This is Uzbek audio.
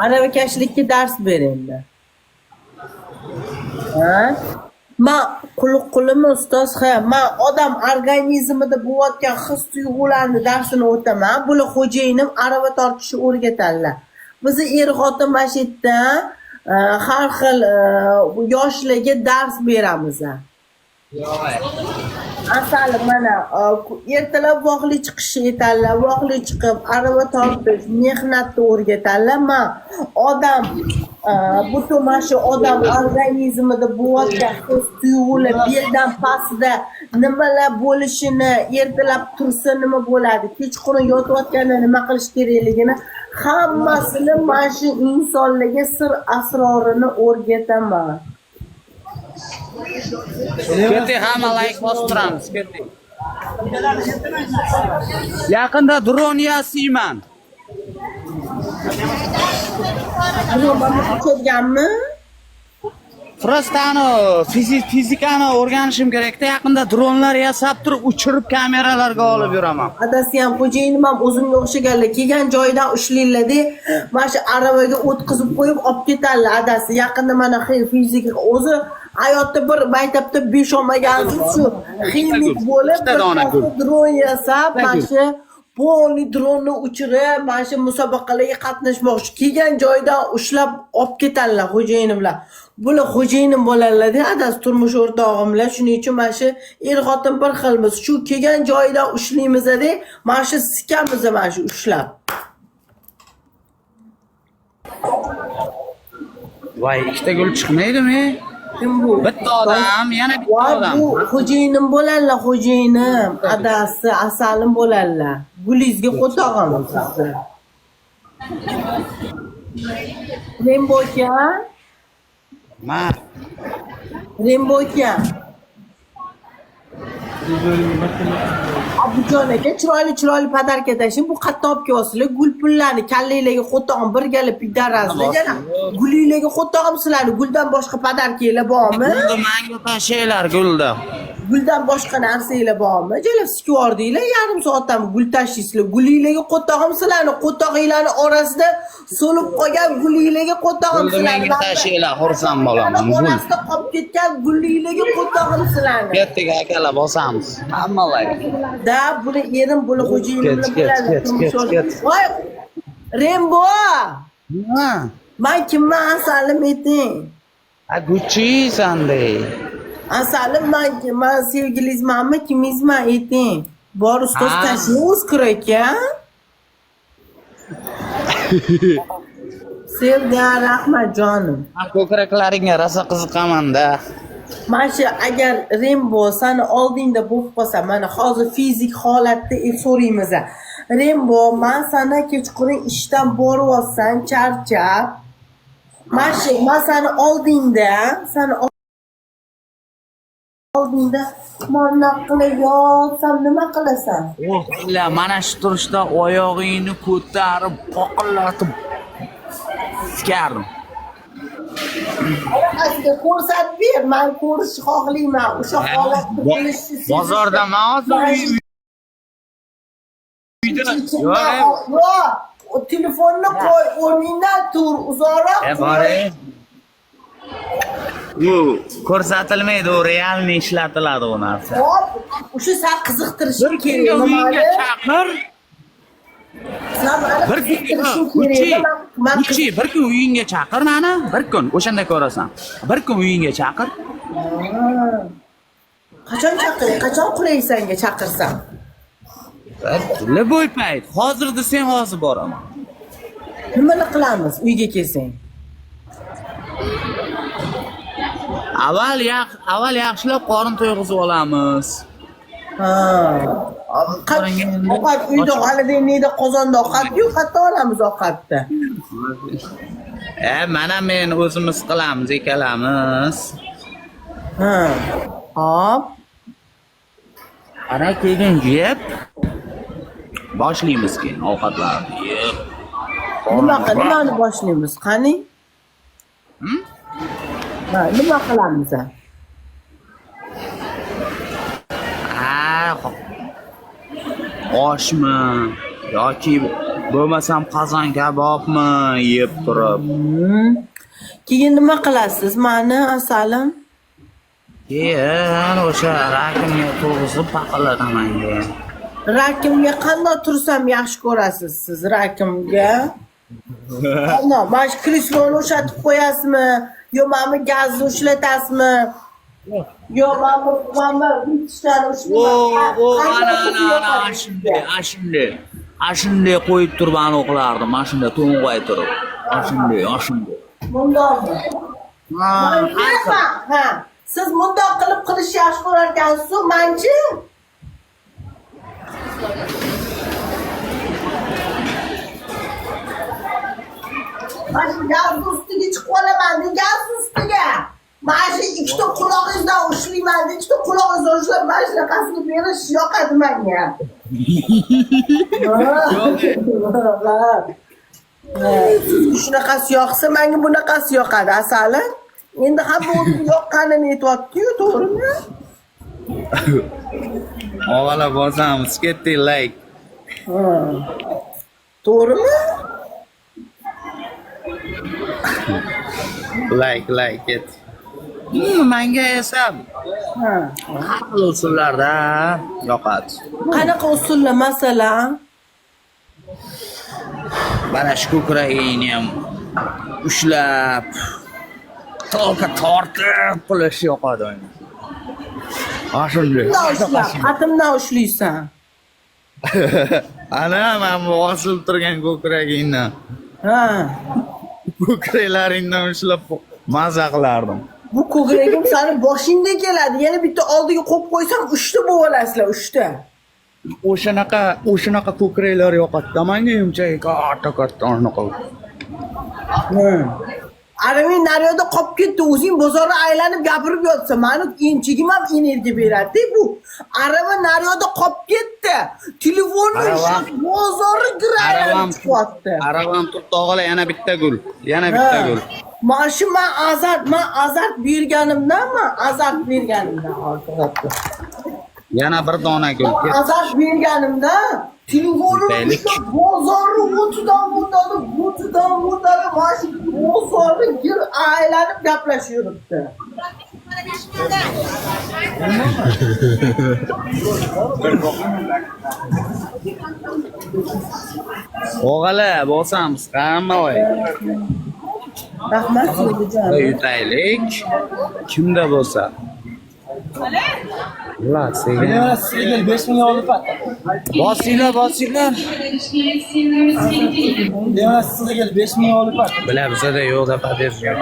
Aravakashlikka dars beringlar. Ha? Men qulimi ustoz, men odam organizmida bo'layotgan his-tuyg'ularni darsini o'taman. Bular xo'jayinim arava tortishni o'rgatadilar. Bizni er-xotin mana shu yerda har xil yoshlarga dars beramiz. Asali mana ertalab voqli chiqishi aytadilar, voqli chiqib arava tortish mehnatni o'rgatadilar. Men odam butun mana shu odam organizmida bo'layotgan his-tuyg'ular beldan pastda nimalar bo'lishini, ertalab tursa nima bo'ladi, kechqurun yotayotganda nima qilish kerakligini hammasini mana shu insonlarga sir asrorini o'rgataman. Ketdi, hamma like bosib turamiz, ketdi. Yaqinda dron yasayman. Nima uchirganmi? Prostani fizikani o'rganishim kerakda, yaqinda dronlar yasab turib, uchirib kameralarga olib yuraman. Adasi ham xo'jayinim ham o'zimga o'xshaganlar. Kelgan joyidan ushlanglar-da, mana shu aravaga o'tkazib qo'yib olib ketadilar adasi. Yaqinda mana fizika o'zi hayotda bir maktabda 5 olmagansiz shu ximik bo'lib dron yasab, mana shu polni dronni uchirib, mana shu musobaqalarga qatnashmoqchi. Kelgan joyidan ushlab olib ketadilar xo'jayinimlar. Bular xo'jayinim bo'ladilar-da, adasi turmush o'rtog'imlar. Shuning uchun mana shu er-xotin bir xilmiz. Shu kelgan joyidan ushlaymiz-da, mana shu sikamiz mana shu ushlab. Voy, ikkita gul chiqmaydimi? Kim bu? Bitta odam, yana bitta odam. Bu xo'jayinim bo'ladilar, xo'jayinim. Adasi, asalim bo'ladilar. Gulingizga qo'tog'im sizni. Rembo aka? Ma. Rembo aka. Abujon aka, chiroyli podarka tashing. Bu qayerdan olib kelyapsizlar? Gul pullarni kallanglarga qo'tog'im bir galib pidarazlar. Yana gulinglarga qo'tog'im sizlarni guldan boshqa podarkanglar bormi? Gulda menga tashinglar gulda. Guldan boshqa narsanglar bormi? Jalab sikib yordinglar, yarim soatdan gul tashlaysizlar. Gulinglarga qo'tog'im sizlarni, qo'tog'inglarning orasida so'lib qolgan gulinglarga qo'tog'im sizlarni. Menga tashinglar, xursand bo'laman. Orasida qolib ketgan gulinglarga qo'tog'im sizlarni. Ketdik akalar, bosamiz. Hammalar. Da, buni erim, buni xo'jayinim bilan Ket. Voy, Rembo! Ha. Men kimman asalim ayting? Gucci sanday. Asalim men sevgilingizmanmi, kimingizman ayting? Bor ustoz tashing o'zkir aka. Sevgan rahmat jonim. Ko'kraklaringga rosa qiziqaman-da. Mana shu agar Rembo sani oldingda bo'lib qolsa, mana hozir fizik holatda so'raymiz. Rembo, men sana kechqurun ishdan boryapsan, charchab. Men sani oldingda, mana qilib yotsam nima qilasan? O'g'illa, mana shu turishda oyog'ingni ko'tarib, poqillatib sikarim. Aslida ko'rsatib ber, men ko'rishni xohlayman. O'sha holatni bilishni. Bozorda men hozir Yo'q, telefonni qo'y, o'rningdan tur, uzoqroq tur. U ko'rsatilmaydi, u realni ishlatiladi u narsa. Hop, o'sha sen qiziqtirishing kerak. Uyingga chaqir. Bir kun uyingga chaqir meni, bir kun o'shanda ko'rasan. Bir kun uyingga chaqir. Qachon chaqiray? Qachon qulay senga chaqirsam? Liboy payt. Hozir desang hozir boraman. Nimani qilamiz uyga kelsang? Avval yaxshilab qorin to'yg'izib olamiz. Ovqat uyda xolodilnikda qozonda ovqat yo'q, qayerdan olamiz ovqatni? Mana men o'zimiz qilamiz, ekalamiz. Hop. Ana keyin yeb boshlaymiz keyin ovqatlarni yeb. Nimani boshlaymiz? Qani? Nima qilamiz? Oshmi yoki Bo'lmasam qozon kabobmi yeb turib. Keyin nima qilasiz? Mani asalim. Keyin o'sha rakimga to'g'izib paqiladi menga. Rakimga qanday tursam yaxshi ko'rasiz siz rakimga? Qanday? Mana shu kresloni o'shatib qo'yasizmi? Yo mana gazni ushlatasizmi? Yo mana bitishlarni Ana shunday qo'yib turib ani o'qilardim. Mana shunday to'ng'ay turib. Shunday. Bundoqmi? Ha. Siz bundoq qilish yaxshi ko'rar ekansiz-ku, menchi. Mana shu gazni ustiga chiqib olaman, gazni ustiga. Mana shu ikkita qulog'ingizdan ushlayman, ikkita qulog'ingizdan ushlab, mana shunaqasini berish yoqadi menga. Sizga shunaqasi yoqsa, menga bunaqasi yoqadi, asali. Endi hamma o'ziga yoqqanini aytyapti-ku, to'g'rimi? Og'ala bosamiz, ketdik like. To'g'rimi? Like ket. Menga esa xil usullarda yoqadi. Qanaqa usullar masalan? Mana shu ko'kragingni ham ushlab to'lqa tortib qilish yoqadi. Ashunday. Qatimdan ushlaysan. Ana men bosilib turgan ko'kragingni. Ha. Ko'kraklaringdan ushlab maza qilardim. Bu ko'kragim seni boshingda keladi. Yana bitta oldiga qo'yib qo'ysam 3 ta bo'lib olasizlar, 3 ta. O'shanaqa ko'kraklar yoqadi. Menga yumchak katta anaqa. Aramin naryoqda qolib ketdi. O'zing bozorda aylanib gapirib yotsa, meni enchigim ham energiya beradi bu. Arava naryoqda qolib ketdi. Telefonni bozorga kirayotib chiqyapti. Aravam turibdi og'ala, yana bitta gul. Mana shu men azart berganimdan hozir. Yana bir dona gul. Azart berganimda telefonimni bozorni o'tidan mana shu bozorni gir aylanib gaplashib Og'ala bosamiz, qarmay. Rahmat sizga. Yutaylik. Kimda bo'lsa. Ular sizga 5 ming olib pat. Bosinglar. Demak sizga 5 ming olib pat. Bilar bizada yo'q deb aytishgan.